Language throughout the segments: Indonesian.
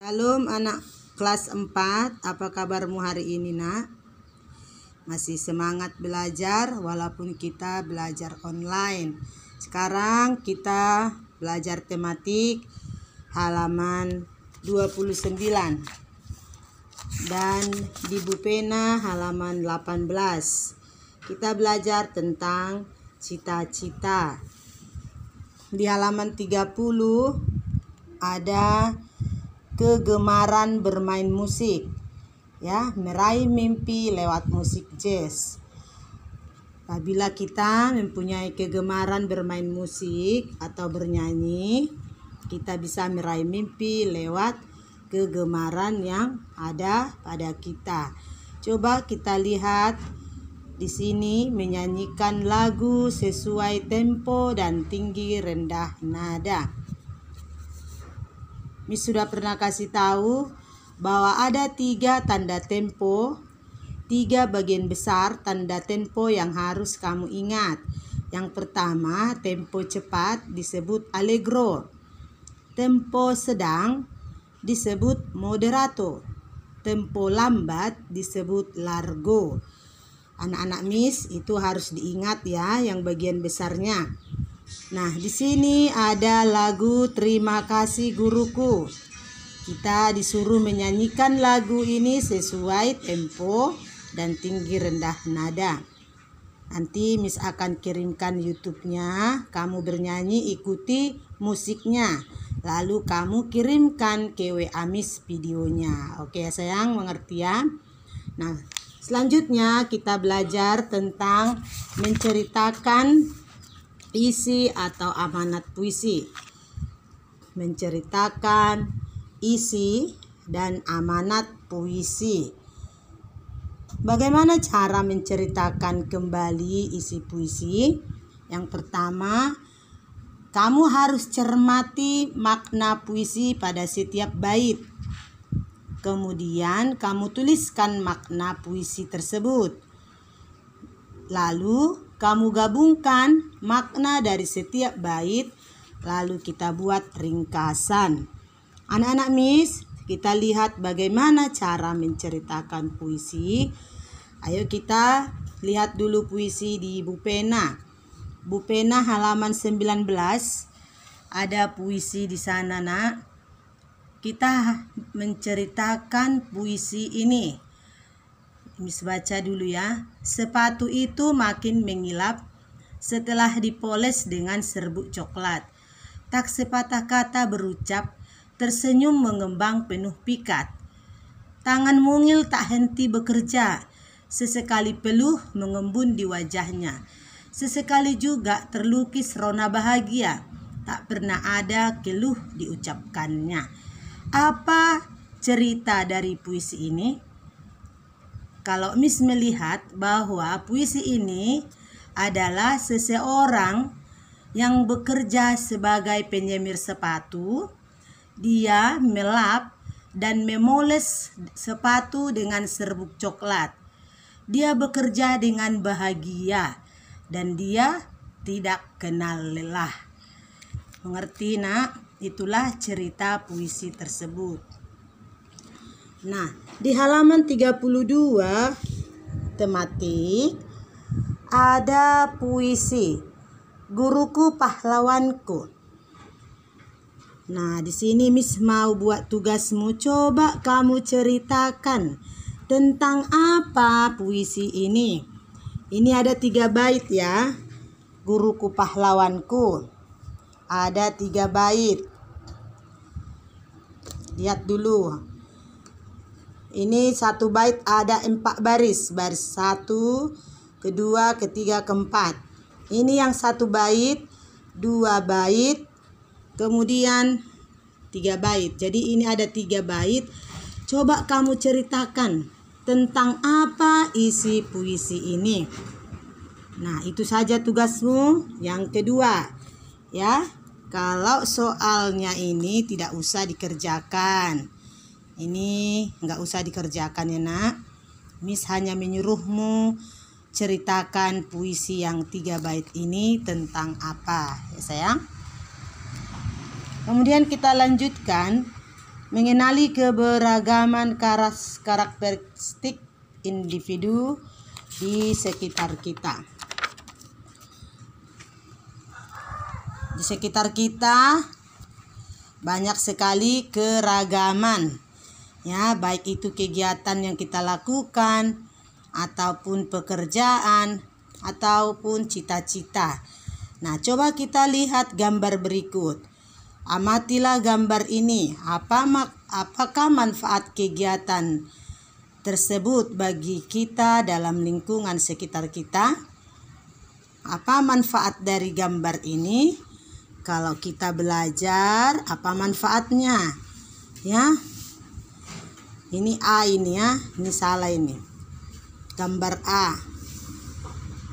Shalom anak kelas 4, apa kabarmu hari ini nak? Masih semangat belajar walaupun kita belajar online. Sekarang kita belajar tematik halaman 29 dan di Bupena halaman 18. Kita belajar tentang cita-cita. Di halaman 30 ada kegemaran bermain musik, ya, meraih mimpi lewat musik jazz. Apabila kita mempunyai kegemaran bermain musik atau bernyanyi, kita bisa meraih mimpi lewat kegemaran yang ada pada kita. Coba kita lihat di sini, menyanyikan lagu sesuai tempo dan tinggi rendah nada. Miss sudah pernah kasih tahu bahwa ada 3 tanda tempo, 3 bagian besar tanda tempo yang harus kamu ingat. Yang pertama, tempo cepat disebut allegro, tempo sedang disebut moderato, tempo lambat disebut largo. Anak-anak Miss itu harus diingat ya, yang bagian besarnya. Nah, di sini ada lagu Terima Kasih Guruku. Kita disuruh menyanyikan lagu ini sesuai tempo dan tinggi rendah nada. Nanti Miss akan kirimkan YouTube-nya, kamu bernyanyi ikuti musiknya. Lalu kamu kirimkan ke WA Miss videonya. Oke ya sayang, mengerti ya? Nah, selanjutnya kita belajar tentang menceritakan isi atau amanat puisi. Menceritakan isi dan amanat puisi. Bagaimana cara menceritakan kembali isi puisi? Yang pertama, kamu harus cermati makna puisi pada setiap bait. Kemudian kamu tuliskan makna puisi tersebut. Lalu kamu gabungkan makna dari setiap bait, lalu kita buat ringkasan. Anak-anak Miss, kita lihat bagaimana cara menceritakan puisi. Ayo kita lihat dulu puisi di Bupena. Bupena halaman 19. Ada puisi di sana, nak. Kita menceritakan puisi ini. Miss baca dulu ya. Sepatu itu makin mengilap setelah dipoles dengan serbuk coklat. Tak sepatah kata berucap, tersenyum mengembang penuh pikat. Tangan mungil tak henti bekerja, sesekali peluh mengembun di wajahnya. Sesekali juga terlukis rona bahagia, tak pernah ada keluh diucapkannya. Apa cerita dari puisi ini? Kalau Miss melihat bahwa puisi ini adalah seseorang yang bekerja sebagai penyemir sepatu. Dia melap dan memoles sepatu dengan serbuk coklat. Dia bekerja dengan bahagia dan dia tidak kenal lelah. Mengerti nak? Itulah cerita puisi tersebut. Nah, di halaman 32 tematik ada puisi Guruku Pahlawanku. Nah, di sini Miss mau buat tugasmu. Coba kamu ceritakan tentang apa puisi ini. Ini ada 3 bait ya. Guruku Pahlawanku. Ada 3 bait. Lihat dulu. Ini 1 bait ada 4 baris. Baris 1, kedua, ketiga, keempat. Ini yang 1 bait, 2 bait, kemudian 3 bait. Jadi ini ada 3 bait. Coba kamu ceritakan tentang apa isi puisi ini. Nah, itu saja tugasmu. Yang kedua, ya. Kalau soalnya ini tidak usah dikerjakan. Ini nggak usah dikerjakan ya nak. Miss hanya menyuruhmu ceritakan puisi yang 3 bait ini tentang apa ya sayang. Kemudian kita lanjutkan mengenali keberagaman karakteristik individu di sekitar kita. Di sekitar kita banyak sekali keragaman, ya, baik itu kegiatan yang kita lakukan ataupun pekerjaan ataupun cita-cita. Nah, coba kita lihat gambar berikut. Amatilah gambar ini. Apakah manfaat kegiatan tersebut bagi kita dalam lingkungan sekitar kita? Apa manfaat dari gambar ini? Kalau kita belajar, apa manfaatnya? Ya. Ini A ini ya, ini salah ini. Gambar A.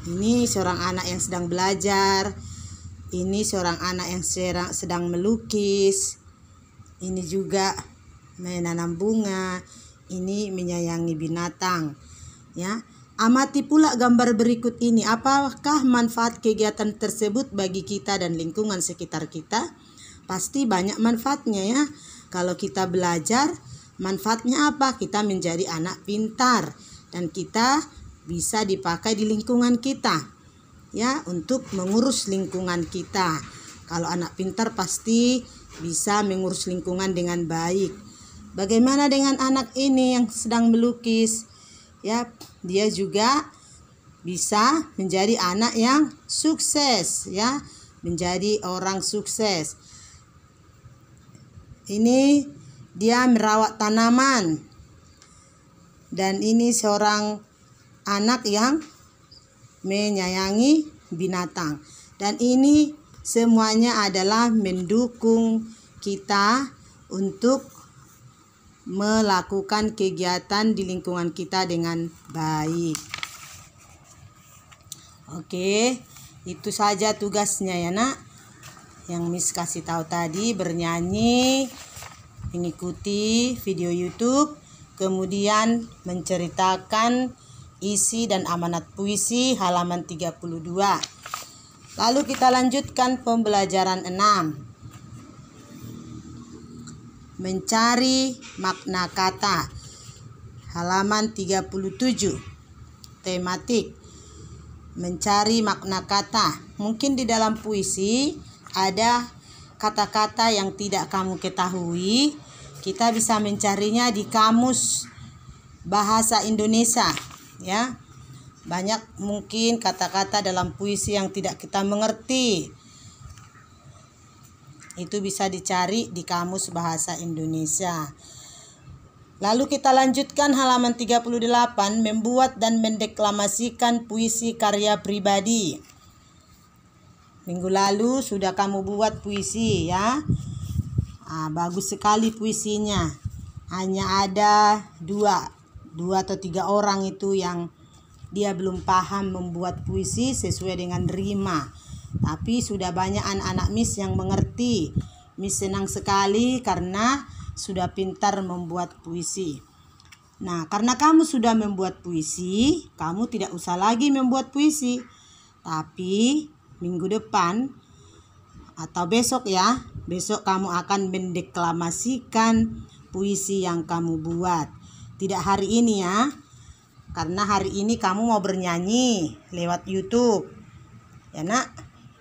Ini seorang anak yang sedang belajar. Ini seorang anak yang sedang melukis. Ini juga menanam bunga. Ini menyayangi binatang. Ya. Amati pula gambar berikut ini. Apakah manfaat kegiatan tersebut bagi kita dan lingkungan sekitar kita? Pasti banyak manfaatnya ya. Kalau kita belajar, manfaatnya apa? Kita menjadi anak pintar dan kita bisa dipakai di lingkungan kita, ya, untuk mengurus lingkungan kita. Kalau anak pintar pasti bisa mengurus lingkungan dengan baik. Bagaimana dengan anak ini yang sedang melukis? Ya, dia juga bisa menjadi anak yang sukses, ya, menjadi orang sukses. Ini dia merawat tanaman. Dan ini seorang anak yang menyayangi binatang. Dan ini semuanya adalah mendukung kita untuk melakukan kegiatan di lingkungan kita dengan baik. Oke, itu saja tugasnya ya nak. Yang Miss kasih tahu tadi, bernyanyi, mengikuti video YouTube, kemudian menceritakan isi dan amanat puisi halaman 32. Lalu kita lanjutkan pembelajaran 6. Mencari makna kata. Halaman 37. Tematik. Mencari makna kata. Mungkin di dalam puisi ada kata-kata yang tidak kamu ketahui. Kita bisa mencarinya di kamus bahasa Indonesia, ya. Banyak mungkin kata-kata dalam puisi yang tidak kita mengerti. Itu bisa dicari di kamus bahasa Indonesia. Lalu kita lanjutkan halaman 38, membuat dan mendeklamasikan puisi karya pribadi. Minggu lalu sudah kamu buat puisi ya. Bagus sekali puisinya. Hanya ada dua atau tiga orang itu yang dia belum paham membuat puisi sesuai dengan rima. Tapi sudah banyak anak-anak Miss yang mengerti. Miss senang sekali karena sudah pintar membuat puisi. Nah, karena kamu sudah membuat puisi, kamu tidak usah lagi membuat puisi. Tapi minggu depan atau besok ya, besok kamu akan mendeklamasikan puisi yang kamu buat. Tidak hari ini ya, karena hari ini kamu mau bernyanyi lewat YouTube. Ya nak.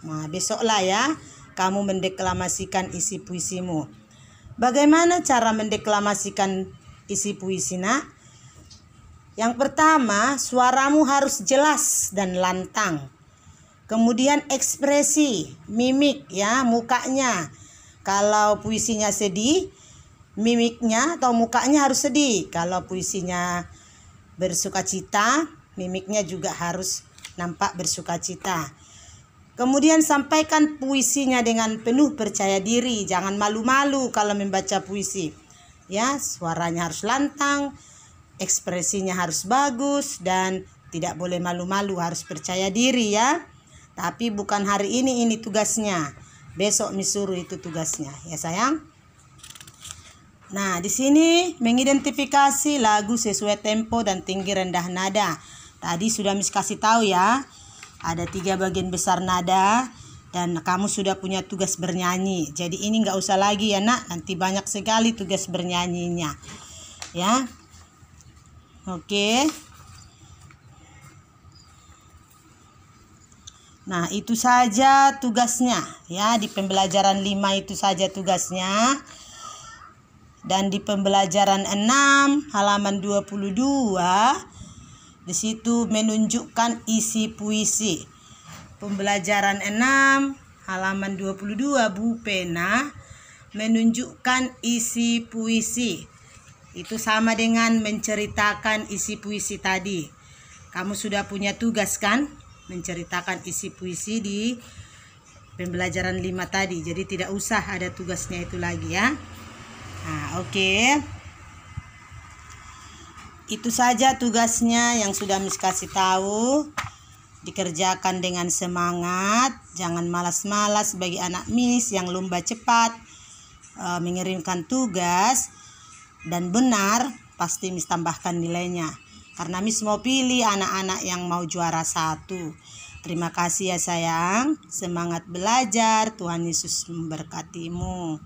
Nah, besoklah ya kamu mendeklamasikan isi puisimu. Bagaimana cara mendeklamasikan isi puisi nak? Yang pertama, suaramu harus jelas dan lantang. Kemudian ekspresi, mimik ya, mukanya. Kalau puisinya sedih, mimiknya atau mukanya harus sedih. Kalau puisinya bersukacita, mimiknya juga harus nampak bersukacita. Kemudian sampaikan puisinya dengan penuh percaya diri. Jangan malu-malu kalau membaca puisi. Ya, suaranya harus lantang, ekspresinya harus bagus, dan tidak boleh malu-malu, harus percaya diri ya. Tapi bukan hari ini tugasnya. Besok disuruh itu tugasnya, ya sayang. Nah, di sini mengidentifikasi lagu sesuai tempo dan tinggi rendah nada. Tadi sudah Miss kasih tahu ya. Ada 3 bagian besar nada. Dan kamu sudah punya tugas bernyanyi. Jadi ini nggak usah lagi ya nak, nanti banyak sekali tugas bernyanyinya. Ya. Oke. Nah, itu saja tugasnya ya, di pembelajaran 5 itu saja tugasnya. Dan di pembelajaran 6 halaman 22 di situ menunjukkan isi puisi. Pembelajaran 6 halaman 22 Bu Pena menunjukkan isi puisi. Itu sama dengan menceritakan isi puisi tadi. Kamu sudah punya tugas kan? Menceritakan isi puisi di pembelajaran 5 tadi. Jadi tidak usah ada tugasnya itu lagi ya. Nah, oke. Itu saja tugasnya yang sudah Miss kasih tahu. Dikerjakan dengan semangat, jangan malas-malas bagi anak Miss yang lomba cepat mengirimkan tugas, dan benar pasti Miss tambahkan nilainya karena Miss mau pilih anak-anak yang mau juara 1. Terima kasih ya sayang, semangat belajar, Tuhan Yesus memberkatimu.